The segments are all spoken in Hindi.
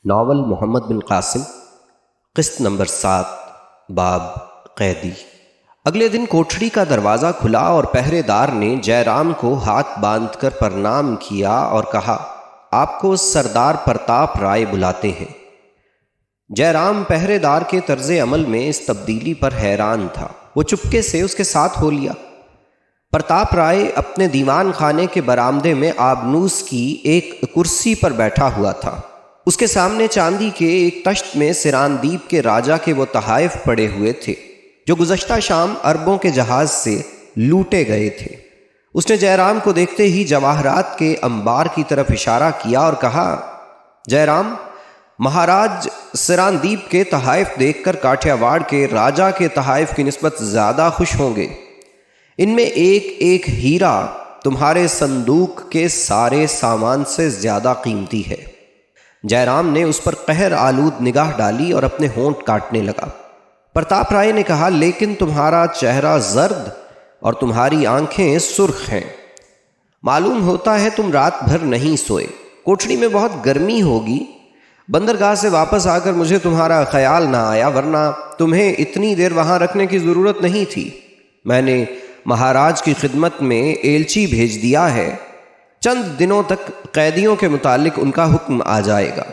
नावल मोहम्मद बिन कासिम, किस्त नंबर 7, बाब कैदी। अगले दिन कोठड़ी का दरवाज़ा खुला और पहरेदार ने जयराम को हाथ बांधकर प्रणाम किया और कहा, आपको सरदार प्रताप राय बुलाते हैं। जयराम पहरेदार के तर्ज अमल में इस तब्दीली पर हैरान था। वो चुपके से उसके साथ हो लिया। प्रताप राय अपने दीवान खाने के बरामदे में आबनूस की एक कुर्सी पर बैठा हुआ था। उसके सामने चांदी के एक तश्त में सिरानदीप के राजा के वो तहाइफ पड़े हुए थे जो गुज़श्ता शाम अरबों के जहाज़ से लूटे गए थे। उसने जयराम को देखते ही जवाहरात के अंबार की तरफ इशारा किया और कहा, जयराम, महाराज सिरानदीप के तहाइफ देखकर काठियावाड़ के राजा के तहाइफ की निस्बत ज़्यादा खुश होंगे। इनमें एक एक हीरा तुम्हारे संदूक के सारे सामान से ज़्यादा कीमती है। जयराम ने उस पर कहर आलूद निगाह डाली और अपने होंठ काटने लगा। प्रताप राय ने कहा, लेकिन तुम्हारा चेहरा जर्द और तुम्हारी आंखें सुर्ख हैं। मालूम होता है तुम रात भर नहीं सोए। कोठड़ी में बहुत गर्मी होगी। बंदरगाह से वापस आकर मुझे तुम्हारा ख्याल ना आया, वरना तुम्हें इतनी देर वहां रखने की ज़रूरत नहीं थी। मैंने महाराज की खिदमत में एलची भेज दिया है। चंद दिनों तक कैदियों के मुतालिक उनका हुक्म आ जाएगा।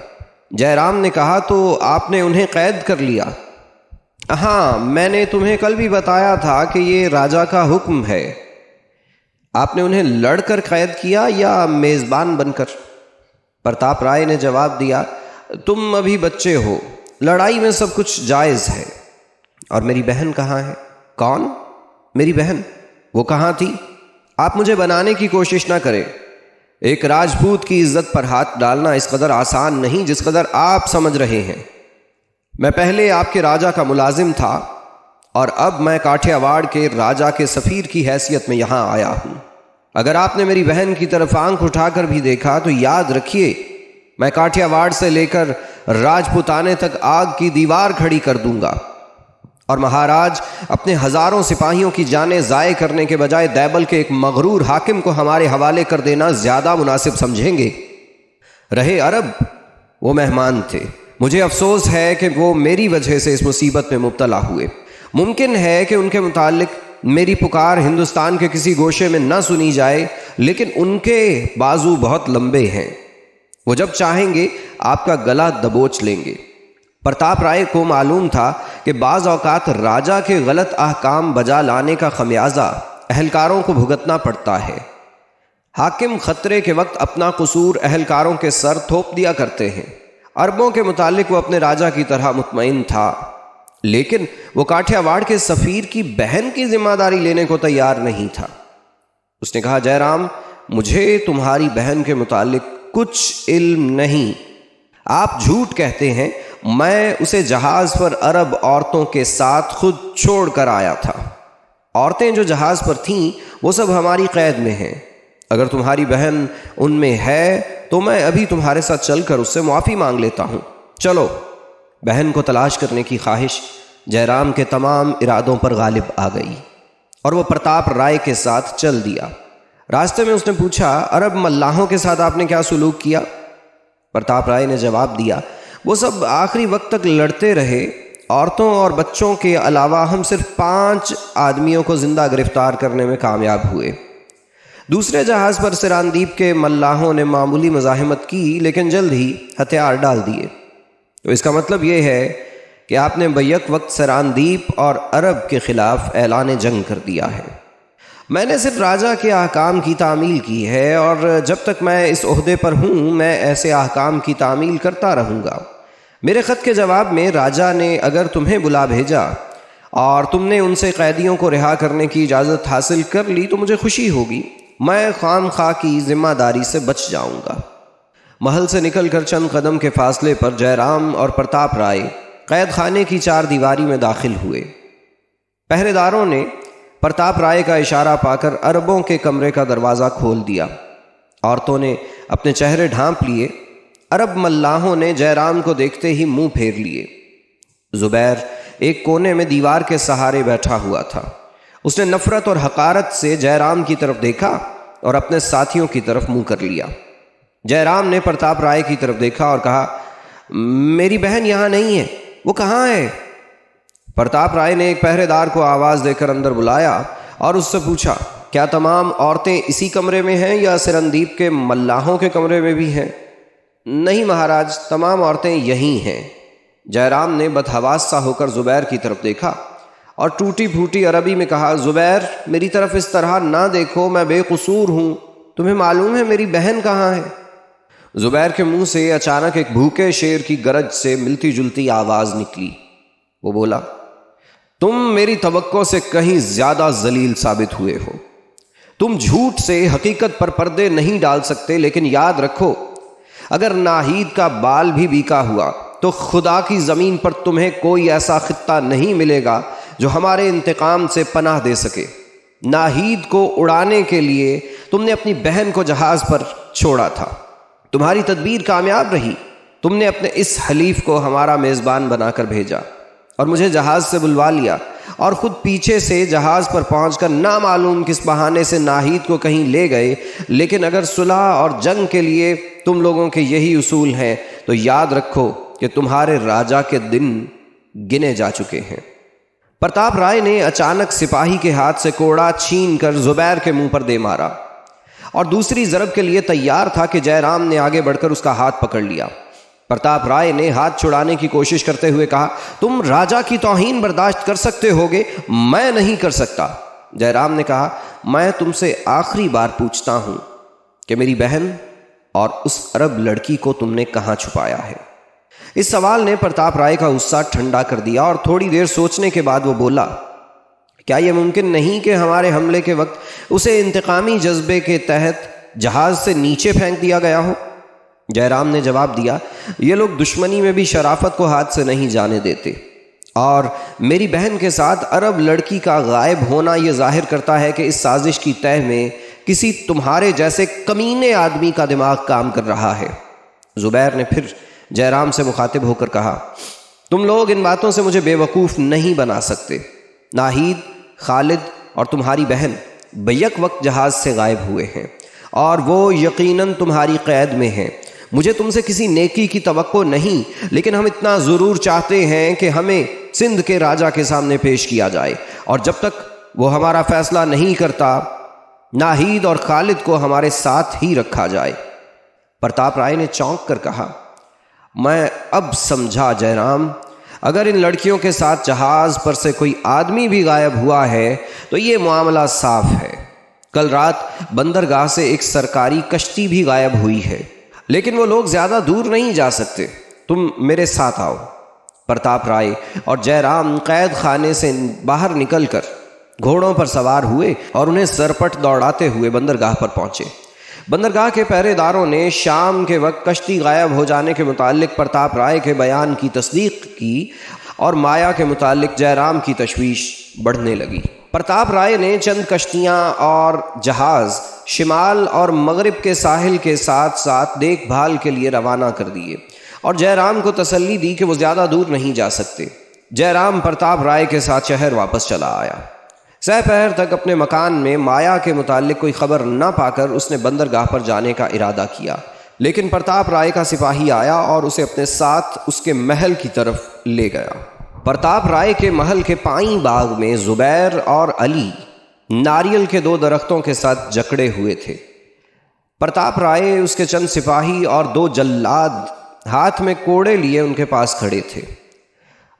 जयराम ने कहा, तो आपने उन्हें कैद कर लिया? हाँ, मैंने तुम्हें कल भी बताया था कि ये राजा का हुक्म है। आपने उन्हें लड़कर कैद किया या मेज़बान बनकर? प्रताप राय ने जवाब दिया, तुम अभी बच्चे हो, लड़ाई में सब कुछ जायज़ है। और मेरी बहन कहाँ है? कौन? मेरी बहन? वो कहाँ थी? आप मुझे बनाने की कोशिश ना करें। एक राजपूत की इज्जत पर हाथ डालना इस कदर आसान नहीं जिस कदर आप समझ रहे हैं। मैं पहले आपके राजा का मुलाजिम था और अब मैं काठियावाड़ के राजा के सफ़ीर की हैसियत में यहाँ आया हूँ। अगर आपने मेरी बहन की तरफ आंख उठाकर भी देखा तो याद रखिए, मैं काठियावाड़ से लेकर राजपुताने तक आग की दीवार खड़ी कर दूंगा और महाराज अपने हजारों सिपाहियों की जानें ज़ाय करने के बजाय दैबल के एक मगरूर हाकिम को हमारे हवाले कर देना ज़्यादा मुनासिब समझेंगे। रहे अरब, वो मेहमान थे। मुझे अफसोस है कि वो मेरी वजह से इस मुसीबत में मुब्तला हुए। मुमकिन है कि उनके मुतालिक मेरी पुकार हिंदुस्तान के किसी गोशे में न सुनी जाए, लेकिन उनके बाजू बहुत लंबे हैं। वो जब चाहेंगे आपका गला दबोच लेंगे। प्रताप राय को मालूम था कि बाज़ औक़ात राजा के गलत अहकाम बजा लाने का खमियाजा अहलकारों को भुगतना पड़ता है। हाकिम खतरे के वक्त अपना कसूर अहलकारों के सर थोप दिया करते हैं। अरबों के मुतालिक वो अपने राजा की तरह मुतमईन था, लेकिन वो काठियावाड़ के सफ़ीर की बहन की जिम्मेदारी लेने को तैयार नहीं था। उसने कहा, जयराम, मुझे तुम्हारी बहन के मुतालिक कुछ इल्म नहीं। आप झूठ कहते हैं। मैं उसे जहाज़ पर अरब औरतों के साथ खुद छोड़ कर आया था। औरतें जो जहाज़ पर थीं वो सब हमारी कैद में हैं। अगर तुम्हारी बहन उनमें है तो मैं अभी तुम्हारे साथ चलकर उससे मुआफ़ी मांग लेता हूँ। चलो। बहन को तलाश करने की ख्वाहिश जयराम के तमाम इरादों पर गालिब आ गई और वह प्रताप राय के साथ चल दिया। रास्ते में उसने पूछा, अरब मल्लाहों के साथ आपने क्या सुलूक किया? प्रताप राय ने जवाब दिया, वो सब आखिरी वक्त तक लड़ते रहे। औरतों और बच्चों के अलावा हम सिर्फ 5 आदमियों को जिंदा गिरफ्तार करने में कामयाब हुए। दूसरे जहाज़ पर सिरानदीप के मल्लाहों ने मामूली मज़ाहिमत की, लेकिन जल्द ही हथियार डाल दिए। तो इसका मतलब ये है कि आपने बैक वक्त सिरानदीप और अरब के ख़िलाफ़ ऐलान जंग कर दिया है। मैंने सिर्फ राजा के अहकाम की तामील की है और जब तक मैं इस ओहदे पर हूँ मैं ऐसे अहकाम की तामील करता रहूँगा। मेरे ख़त के जवाब में राजा ने अगर तुम्हें बुला भेजा और तुमने उनसे कैदियों को रिहा करने की इजाज़त हासिल कर ली तो मुझे खुशी होगी। मैं खामखा की जिम्मेदारी से बच जाऊँगा। महल से निकलकर चंद कदम के फासले पर जयराम और प्रताप राय कैद खाने की 4 दीवारी में दाखिल हुए। पहरेदारों ने प्रताप राय का इशारा पाकर अरबों के कमरे का दरवाज़ा खोल दिया। औरतों ने अपने चेहरे ढांप लिए। अरब मल्लाहों ने जयराम को देखते ही मुंह फेर लिए। जुबैर एक कोने में दीवार के सहारे बैठा हुआ था। उसने नफरत और हकारत से जयराम की तरफ देखा और अपने साथियों की तरफ मुंह कर लिया। जयराम ने प्रताप राय की तरफ देखा और कहा, मेरी बहन यहाँ नहीं है, वो कहाँ है? प्रताप राय ने एक पहरेदार को आवाज देकर अंदर बुलाया और उससे पूछा, क्या तमाम औरतें इसी कमरे में हैं या सिरनदीप के मल्लाहों के कमरे में भी हैं? नहीं महाराज, तमाम औरतें यहीं हैं। जयराम ने बदहवास सा होकर जुबैर की तरफ देखा और टूटी फूटी अरबी में कहा, जुबैर मेरी तरफ इस तरह ना देखो, मैं बेकसूर हूं, तुम्हें मालूम है मेरी बहन कहाँ है? जुबैर के मुंह से अचानक एक भूखे शेर की गरज से मिलती जुलती आवाज निकली। वो बोला, तुम मेरी तवक्को से कहीं ज्यादा जलील साबित हुए हो। तुम झूठ से हकीकत पर पर्दे नहीं डाल सकते, लेकिन याद रखो, अगर नाहीद का बाल भी बीका हुआ तो खुदा की जमीन पर तुम्हें कोई ऐसा खित्ता नहीं मिलेगा जो हमारे इंतकाम से पनाह दे सके। नाहीद को उड़ाने के लिए तुमने अपनी बहन को जहाज पर छोड़ा था। तुम्हारी तदबीर कामयाब रही। तुमने अपने इस हलीफ को हमारा मेजबान बनाकर भेजा और मुझे जहाज से बुलवा लिया और खुद पीछे से जहाज पर पहुंचकर ना मालूम किस बहाने से नाहीद को कहीं ले गए। लेकिन अगर सुलह और जंग के लिए तुम लोगों के यही उसूल हैं तो याद रखो कि तुम्हारे राजा के दिन गिने जा चुके हैं। प्रताप राय ने अचानक सिपाही के हाथ से कोड़ा छीन कर जुबैर के मुंह पर दे मारा और दूसरी जरब के लिए तैयार था कि जयराम ने आगे बढ़कर उसका हाथ पकड़ लिया। प्रताप राय ने हाथ छुड़ाने की कोशिश करते हुए कहा, तुम राजा की तौहीन बर्दाश्त कर सकते होगे, मैं नहीं कर सकता। जयराम ने कहा, मैं तुमसे आखिरी बार पूछता हूं कि मेरी बहन और उस अरब लड़की को तुमने कहां छुपाया है? इस सवाल ने प्रताप राय का गुस्सा ठंडा कर दिया और थोड़ी देर सोचने के बाद वो बोला, क्या यह मुमकिन नहीं कि हमारे हमले के वक्त उसे इंतकामी जज्बे के तहत जहाज से नीचे फेंक दिया गया हो? जयराम ने जवाब दिया, ये लोग दुश्मनी में भी शराफत को हाथ से नहीं जाने देते और मेरी बहन के साथ अरब लड़की का गायब होना यह जाहिर करता है कि इस साजिश की तह में किसी तुम्हारे जैसे कमीने आदमी का दिमाग काम कर रहा है। जुबैर ने फिर जयराम से मुखातिब होकर कहा, तुम लोग इन बातों से मुझे बेवकूफ़ नहीं बना सकते। नाहीद, खालिद और तुम्हारी बहन बैक वक्त जहाज से गायब हुए हैं और वो यकीनन तुम्हारी कैद में हैं। मुझे तुमसे किसी नेकी की तवक्को नहीं, लेकिन हम इतना ज़रूर चाहते हैं कि हमें सिंध के राजा के सामने पेश किया जाए और जब तक वो हमारा फैसला नहीं करता, नाहीद और खालिद को हमारे साथ ही रखा जाए। प्रताप राय ने चौंक कर कहा, मैं अब समझा जयराम, अगर इन लड़कियों के साथ जहाज पर से कोई आदमी भी गायब हुआ है तो ये मामला साफ है। कल रात बंदरगाह से एक सरकारी कश्ती भी गायब हुई है, लेकिन वो लोग ज्यादा दूर नहीं जा सकते। तुम मेरे साथ आओ। प्रताप राय और जयराम कैद खाने से बाहर निकलकर घोड़ों पर सवार हुए और उन्हें सरपट दौड़ाते हुए बंदरगाह पर पहुंचे। बंदरगाह के पहरेदारों ने शाम के वक्त कश्ती गायब हो जाने के मुतालिक प्रताप राय के बयान की तस्दीक की और माया के मुतालिक जयराम की तशवीश बढ़ने लगी। प्रताप राय ने चंद कश्तियां और जहाज शिमाल और मगरिब के साहिल के साथ साथ देखभाल के लिए रवाना कर दिए और जयराम को तसल्ली दी कि वो ज़्यादा दूर नहीं जा सकते। जयराम प्रताप राय के साथ शहर वापस चला आया। सहपहर तक अपने मकान में माया के मुतालिक कोई खबर न पाकर उसने बंदरगाह पर जाने का इरादा किया, लेकिन प्रताप राय का सिपाही आया और उसे अपने साथ उसके महल की तरफ ले गया। प्रताप राय के महल के पाई बाग में जुबैर और अली नारियल के 2 दरख्तों के साथ जकड़े हुए थे। प्रताप राय, उसके चंद सिपाही और 2 जल्लाद हाथ में कोड़े लिए उनके पास खड़े थे।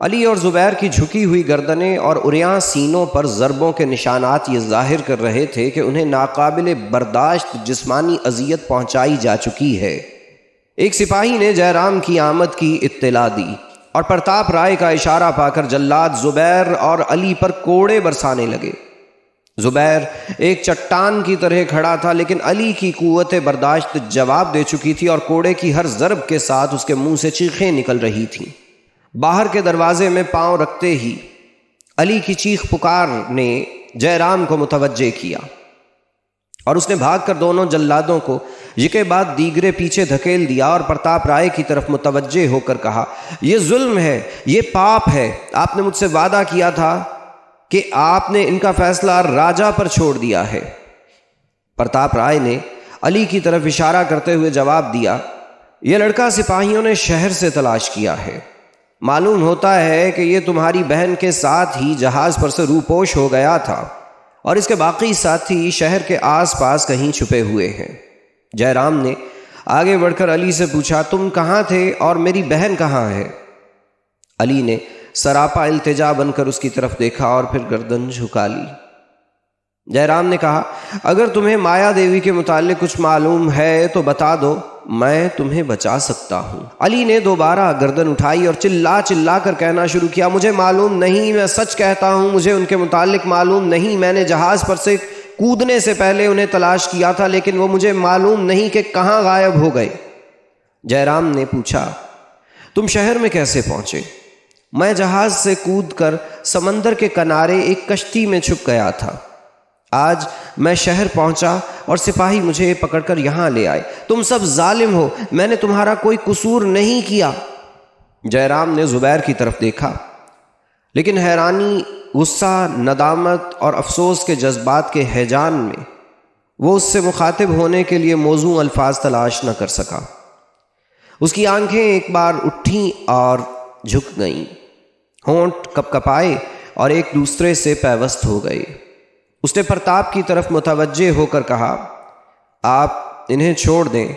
अली और जुबैर की झुकी हुई गर्दनें और उरियां सीनों पर ज़रबों के निशानात ये जाहिर कर रहे थे कि उन्हें नाकाबिले बर्दाश्त जिस्मानी अजियत पहुंचाई जा चुकी है। एक सिपाही ने जयराम की आमद की इत्तला दी और प्रताप राय का इशारा पाकर जल्लाद जुबैर और अली पर कोड़े बरसाने लगे। जुबैर एक चट्टान की तरह खड़ा था, लेकिन अली की कुव्वत बर्दाश्त जवाब दे चुकी थी और कोड़े की हर ज़रब के साथ उसके मुंह से चीखें निकल रही थीं। बाहर के दरवाजे में पांव रखते ही अली की चीख पुकार ने जयराम को मुतवज्जे किया और उसने भागकर दोनों जल्लादों को यके बाद दीगरे पीछे धकेल दिया और प्रताप राय की तरफ मुतवज्जे होकर कहा, यह जुल्म है, यह पाप है। आपने मुझसे वादा किया था कि आपने इनका फैसला राजा पर छोड़ दिया है। प्रताप राय ने अली की तरफ इशारा करते हुए जवाब दिया, यह लड़का सिपाहियों ने शहर से तलाश किया है। मालूम होता है कि ये तुम्हारी बहन के साथ ही जहाज़ पर से रूपोश हो गया था और इसके बाकी साथी शहर के आसपास कहीं छुपे हुए हैं। जयराम ने आगे बढ़कर अली से पूछा, तुम कहाँ थे और मेरी बहन कहाँ है? अली ने सरापा इल्तिजा बनकर उसकी तरफ देखा और फिर गर्दन झुका ली। जयराम ने कहा, अगर तुम्हें माया देवी के मुतालिक कुछ मालूम है तो बता दो, मैं तुम्हें बचा सकता हूं। अली ने दोबारा गर्दन उठाई और चिल्ला चिल्ला कर कहना शुरू किया, मुझे मालूम नहीं, मैं सच कहता हूं, मुझे उनके मुतालिक मालूम नहीं। मैंने जहाज पर से कूदने से पहले उन्हें तलाश किया था, लेकिन वो मुझे मालूम नहीं कि कहां गायब हो गए। जयराम ने पूछा, तुम शहर में कैसे पहुंचे? मैं जहाज से कूदकर समंदर के किनारे एक कश्ती में छुप गया था। आज मैं शहर पहुंचा और सिपाही मुझे पकड़कर यहां ले आए। तुम सब जालिम हो, मैंने तुम्हारा कोई कसूर नहीं किया। जयराम ने जुबैर की तरफ देखा, लेकिन हैरानी, गुस्सा, नदामत और अफसोस के जज्बात के हैजान में वो उससे मुखातिब होने के लिए मौजू अल्फाज तलाश न कर सका। उसकी आंखें एक बार उठी और झुक गईं, होंठ कपकपाए और एक दूसरे से पैवस्त हो गए। उसने प्रताप की तरफ मुतवज्जे होकर कहा, आप इन्हें छोड़ दें,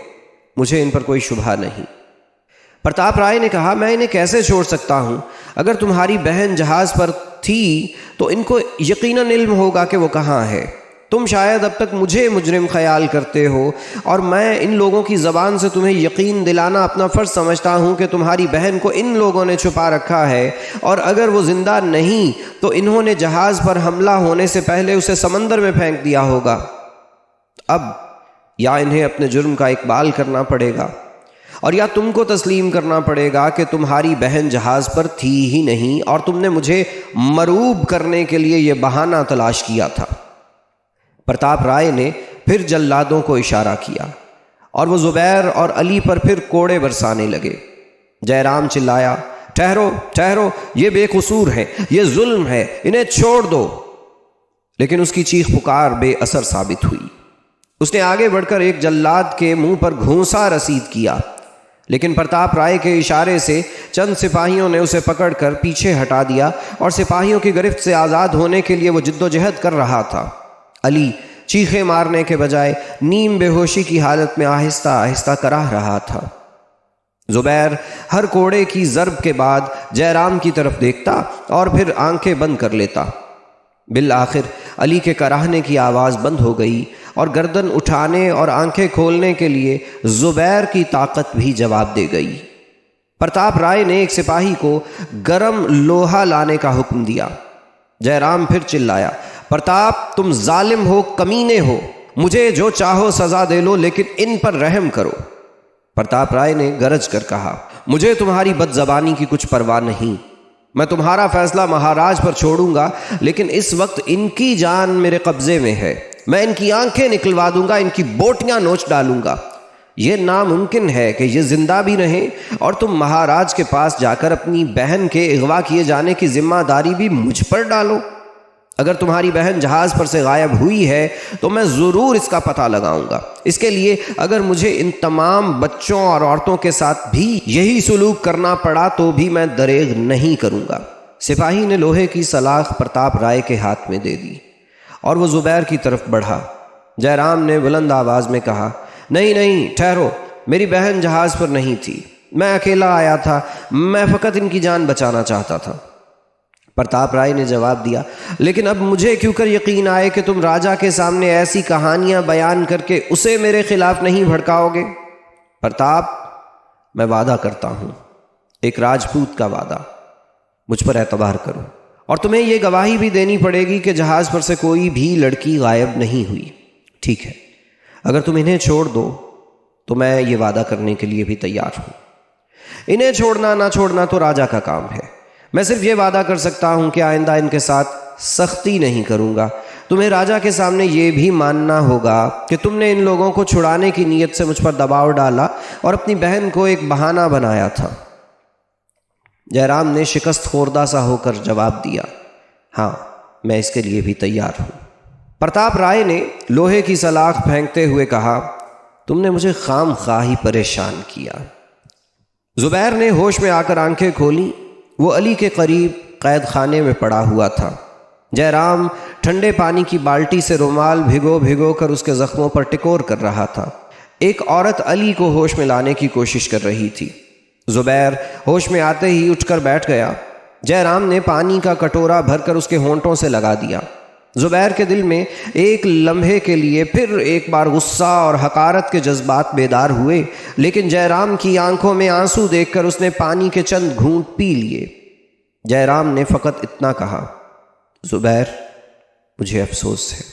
मुझे इन पर कोई शुबहा नहीं। प्रताप राय ने कहा, मैं इन्हें कैसे छोड़ सकता हूं? अगर तुम्हारी बहन जहाज पर थी तो इनको यकीनन इल्म होगा कि वो कहाँ है। तुम शायद अब तक मुझे मुजरिम ख्याल करते हो और मैं इन लोगों की ज़बान से तुम्हें यकीन दिलाना अपना फ़र्ज़ समझता हूँ कि तुम्हारी बहन को इन लोगों ने छुपा रखा है, और अगर वो ज़िंदा नहीं तो इन्होंने जहाज़ पर हमला होने से पहले उसे समंदर में फेंक दिया होगा। अब या इन्हें अपने जुर्म का इकबाल करना पड़ेगा और या तुमको तस्लीम करना पड़ेगा कि तुम्हारी बहन जहाज़ पर थी ही नहीं और तुमने मुझे मरूब करने के लिए यह बहाना तलाश किया था। प्रताप राय ने फिर जल्लादों को इशारा किया और वो जुबैर और अली पर फिर कोड़े बरसाने लगे। जयराम चिल्लाया, ठहरो ठहरो, ये बेकसूर है, ये जुल्म है, इन्हें छोड़ दो। लेकिन उसकी चीख पुकार बेअसर साबित हुई। उसने आगे बढ़कर एक जल्लाद के मुंह पर घूंसा रसीद किया, लेकिन प्रताप राय के इशारे से चंद सिपाहियों ने उसे पकड़कर पीछे हटा दिया और सिपाहियों की गिरफ्त से आज़ाद होने के लिए वो जिद्दोजहद कर रहा था। अली चीखे मारने के बजाय नीम बेहोशी की हालत में आहिस्ता आहिस्ता कराह रहा था। जुबैर हर कोड़े की ज़रब के बाद जयराम की तरफ देखता और फिर आंखें बंद कर लेता। बिल आखिर अली के कराहने की आवाज़ बंद हो गई और गर्दन उठाने और आंखें खोलने के लिए जुबैर की ताकत भी जवाब दे गई। प्रताप राय ने एक सिपाही को गरम लोहा लाने का हुक्म दिया। जयराम फिर चिल्लाया, प्रताप, तुम जालिम हो, कमीने हो, मुझे जो चाहो सजा दे लो, लेकिन इन पर रहम करो। प्रताप राय ने गरज कर कहा, मुझे तुम्हारी बदजबानी की कुछ परवाह नहीं, मैं तुम्हारा फैसला महाराज पर छोड़ूंगा, लेकिन इस वक्त इनकी जान मेरे कब्जे में है। मैं इनकी आंखें निकलवा दूंगा, इनकी बोटियां नोच डालूंगा। यह नामुमकिन है कि ये जिंदा भी रहें और तुम महाराज के पास जाकर अपनी बहन के अगवा किए जाने की जिम्मेदारी भी मुझ पर डालो। अगर तुम्हारी बहन जहाज पर से गायब हुई है तो मैं ज़रूर इसका पता लगाऊंगा। इसके लिए अगर मुझे इन तमाम बच्चों और औरतों के साथ भी यही सुलूक करना पड़ा तो भी मैं दरेग नहीं करूंगा। सिपाही ने लोहे की सलाख प्रताप राय के हाथ में दे दी और वो जुबैर की तरफ बढ़ा। जयराम ने बुलंद आवाज में कहा, नहीं नहीं, ठहरो, मेरी बहन जहाज पर नहीं थी, मैं अकेला आया था, मैं फ़कत इनकी जान बचाना चाहता था। प्रताप राय ने जवाब दिया, लेकिन अब मुझे क्यों कर यकीन आए कि तुम राजा के सामने ऐसी कहानियां बयान करके उसे मेरे खिलाफ नहीं भड़काओगे। प्रताप, मैं वादा करता हूं, एक राजपूत का वादा, मुझ पर एतबार करो और तुम्हें यह गवाही भी देनी पड़ेगी कि जहाज पर से कोई भी लड़की गायब नहीं हुई। ठीक है, अगर तुम इन्हें छोड़ दो तो मैं ये वादा करने के लिए भी तैयार हूं। इन्हें छोड़ना ना छोड़ना तो राजा का काम है। मैं सिर्फ ये वादा कर सकता हूं कि आइंदा इनके साथ सख्ती नहीं करूंगा। तुम्हें राजा के सामने ये भी मानना होगा कि तुमने इन लोगों को छुड़ाने की नीयत से मुझ पर दबाव डाला और अपनी बहन को एक बहाना बनाया था। जयराम ने शिकस्त खोरदा सा होकर जवाब दिया, हाँ, मैं इसके लिए भी तैयार हूं। प्रताप राय ने लोहे की सलाख फेंकते हुए कहा, तुमने मुझे खाम खा ही परेशान किया। जुबैर ने होश में आकर आंखें खोली। वो अली के करीब कैद खाने में पड़ा हुआ था। जयराम ठंडे पानी की बाल्टी से रुमाल भिगो भिगो कर उसके जख्मों पर टिकोर कर रहा था। एक औरत अली को होश में लाने की कोशिश कर रही थी। जुबैर होश में आते ही उठकर बैठ गया। जयराम ने पानी का कटोरा भरकर उसके होंठों से लगा दिया। जुबैर के दिल में एक लम्हे के लिए फिर एक बार गुस्सा और हकारत के जज्बात बेदार हुए, लेकिन जयराम की आंखों में आंसू देखकर उसने पानी के चंद घूंट पी लिए। जयराम ने फ़कत इतना कहा, जुबैर मुझे अफसोस है,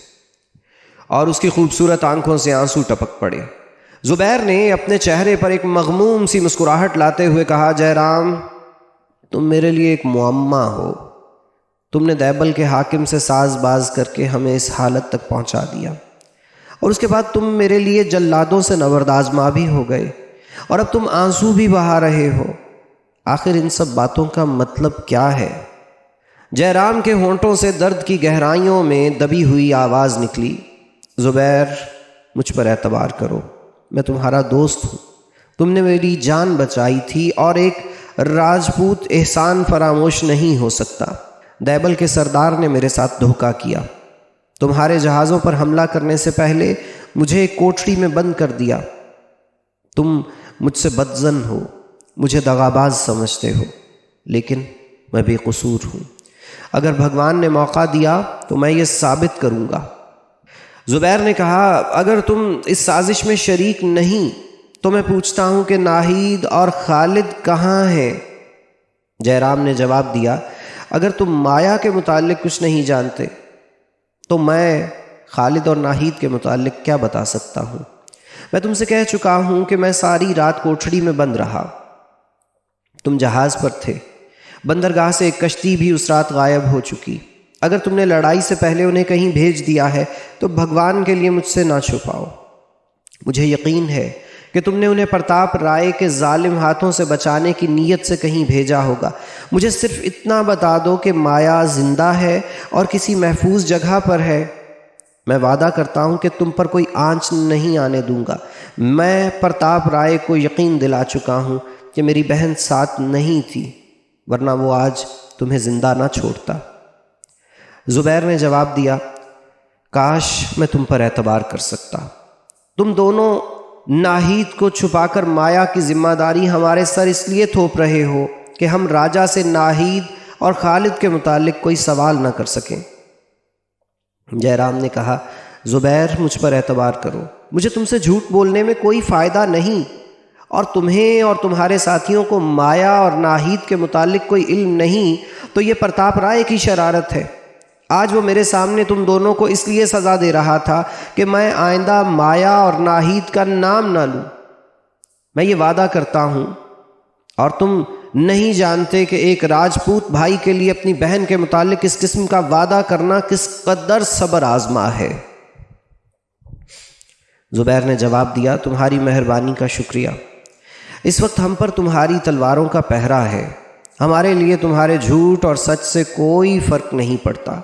और उसकी खूबसूरत आंखों से आंसू टपक पड़े। जुबैर ने अपने चेहरे पर एक मगमूम सी मुस्कुराहट लाते हुए कहा, जयराम तुम मेरे लिए एक मुअम्मा हो। तुमने दैबल के हाकिम से साजबाज करके हमें इस हालत तक पहुंचा दिया, और उसके बाद तुम मेरे लिए जल्लादों से नवरदाजमा भी हो गए, और अब तुम आंसू भी बहा रहे हो। आखिर इन सब बातों का मतलब क्या है? जयराम के होंठों से दर्द की गहराइयों में दबी हुई आवाज़ निकली, जुबैर मुझ पर एतबार करो, मैं तुम्हारा दोस्त हूँ। तुमने मेरी जान बचाई थी, और एक राजपूत एहसान फरामोश नहीं हो सकता। दैबल के सरदार ने मेरे साथ धोखा किया। तुम्हारे जहाज़ों पर हमला करने से पहले मुझे एक कोठरी में बंद कर दिया। तुम मुझसे बदजन हो, मुझे दगाबाज समझते हो, लेकिन मैं बेकसूर हूँ। अगर भगवान ने मौका दिया तो मैं ये साबित करूँगा। जुबैर ने कहा, अगर तुम इस साजिश में शरीक नहीं तो मैं पूछता हूँ कि नाहिद और खालिद कहाँ हैं? जयराम ने जवाब दिया, अगर तुम माया के मुतालिक कुछ नहीं जानते तो मैं खालिद और नाहिद के मुतालिक क्या बता सकता हूँ? मैं तुमसे कह चुका हूँ कि मैं सारी रात कोठड़ी में बंद रहा। तुम जहाज़ पर थे। बंदरगाह से एक कश्ती भी उस रात गायब हो चुकी। अगर तुमने लड़ाई से पहले उन्हें कहीं भेज दिया है तो भगवान के लिए मुझसे ना छुपाओ। मुझे यकीन है कि तुमने उन्हें प्रताप राय के जालिम हाथों से बचाने की नीयत से कहीं भेजा होगा। मुझे सिर्फ इतना बता दो कि माया जिंदा है और किसी महफूज जगह पर है। मैं वादा करता हूँ कि तुम पर कोई आंच नहीं आने दूंगा। मैं प्रताप राय को यकीन दिला चुका हूँ कि मेरी बहन साथ नहीं थी, वरना वो आज तुम्हें जिंदा ना छोड़ता। जुबैर ने जवाब दिया, काश मैं तुम पर एतबार कर सकता। तुम दोनों नाहिद को छुपाकर माया की जिम्मेदारी हमारे सर इसलिए थोप रहे हो कि हम राजा से नाहिद और खालिद के मुतालिक कोई सवाल न कर सकें। जयराम ने कहा, जुबैर मुझ पर एतबार करो, मुझे तुमसे झूठ बोलने में कोई फ़ायदा नहीं, और तुम्हें और तुम्हारे साथियों को माया और नाहिद के मुतालिक कोई इल्म नहीं तो ये प्रताप राय की शरारत है। आज वो मेरे सामने तुम दोनों को इसलिए सज़ा दे रहा था कि मैं आइंदा माया और नाहिद का नाम ना लूँ। मैं ये वादा करता हूँ, और तुम नहीं जानते कि एक राजपूत भाई के लिए अपनी बहन के मुतालिक इस किस्म का वादा करना किस कदर सब्र आजमा है। जुबैर ने जवाब दिया, तुम्हारी मेहरबानी का शुक्रिया। इस वक्त हम पर तुम्हारी तलवारों का पहरा है। हमारे लिए तुम्हारे झूठ और सच से कोई फ़र्क नहीं पड़ता।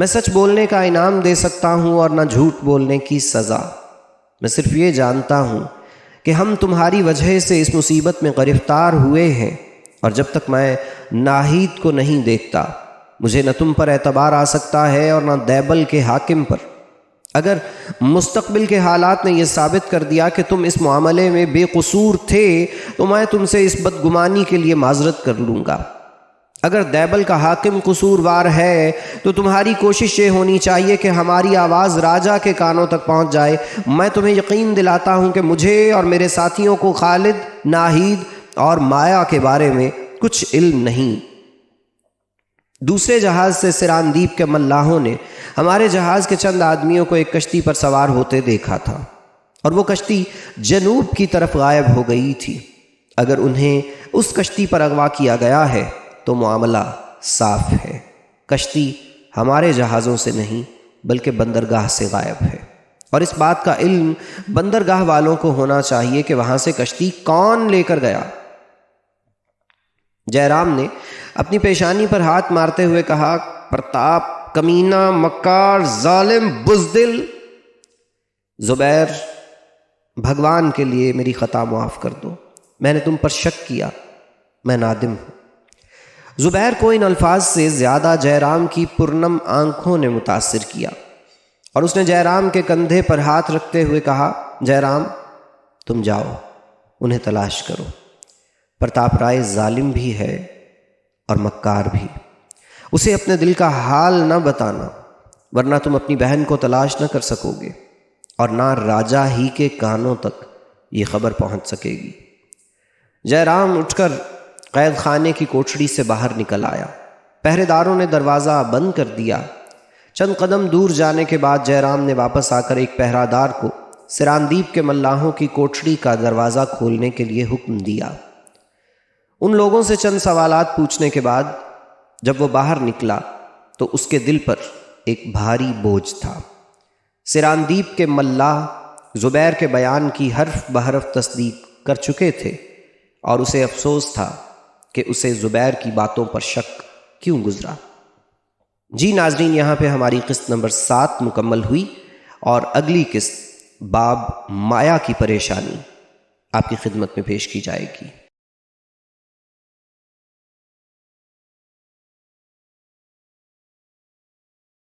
मैं सच बोलने का इनाम दे सकता हूँ और ना झूठ बोलने की सज़ा। मैं सिर्फ ये जानता हूँ कि हम तुम्हारी वजह से इस मुसीबत में गिरफ्तार हुए हैं, और जब तक मैं नाहिद को नहीं देखता मुझे न तुम पर एतबार आ सकता है और न दैबल के हाकिम पर। अगर मुस्तकबिल के हालात ने यह साबित कर दिया कि तुम इस मामले में बेकसूर थे तो मैं तुमसे इस बदगुमानी के लिए माजरत कर लूँगा। अगर दैबल का हाकिम कसूरवार है तो तुम्हारी कोशिश ये होनी चाहिए कि हमारी आवाज़ राजा के कानों तक पहुंच जाए। मैं तुम्हें यकीन दिलाता हूं कि मुझे और मेरे साथियों को खालिद, नाहिद और माया के बारे में कुछ इल्म नहीं। दूसरे जहाज़ से सिरानदीप के मल्लाहों ने हमारे जहाज़ के चंद आदमियों को एक कश्ती पर सवार होते देखा था, और वो कश्ती जनूब की तरफ गायब हो गई थी। अगर उन्हें उस कश्ती पर अगवा किया गया है तो मामला साफ है। कश्ती हमारे जहाज़ों से नहीं बल्कि बंदरगाह से गायब है, और इस बात का इल्म बंदरगाह वालों को होना चाहिए कि वहाँ से कश्ती कौन लेकर गया। जयराम ने अपनी पेशानी पर हाथ मारते हुए कहा, प्रताप, कमीना, मक्कार, जालिम, बुज़दिल। जुबैर, भगवान के लिए मेरी ख़ता माफ़ कर दो। मैंने तुम पर शक किया, मैं नादिम हूँ। ज़ुबैर को इन अल्फाज से ज़्यादा जयराम की पुरनम आंखों ने मुतासिर किया और उसने जयराम के कंधे पर हाथ रखते हुए कहा, जयराम तुम जाओ, उन्हें तलाश करो। प्रताप राय जालिम भी है और मक्कार भी। उसे अपने दिल का हाल न बताना, वरना तुम अपनी बहन को तलाश न कर सकोगे और ना राजा ही के कानों तक ये खबर पहुंच सकेगी। जयराम उठकर कैद खाने की कोठड़ी से बाहर निकल आया। पहरेदारों ने दरवाज़ा बंद कर दिया। चंद कदम दूर जाने के बाद जयराम ने वापस आकर एक पहरादार को सिरांदीप के मल्लाहों की कोठड़ी का दरवाज़ा खोलने के लिए हुक्म दिया। उन लोगों से चंद सवालात पूछने के बाद जब वो बाहर निकला तो उसके दिल पर एक भारी बोझ था। सिरांदीप के मल्लाह ज़ुबैर के बयान की हर्फ बहरफ तस्दीक कर चुके थे और उसे अफसोस था कि उसे ज़ुबैर की बातों पर शक क्यों गुजरा। जी नाजरीन, यहाँ पे हमारी किस्त नंबर 7 मुकम्मल हुई और अगली किस्त बाब माया की परेशानी आपकी खिदमत में पेश की जाएगी।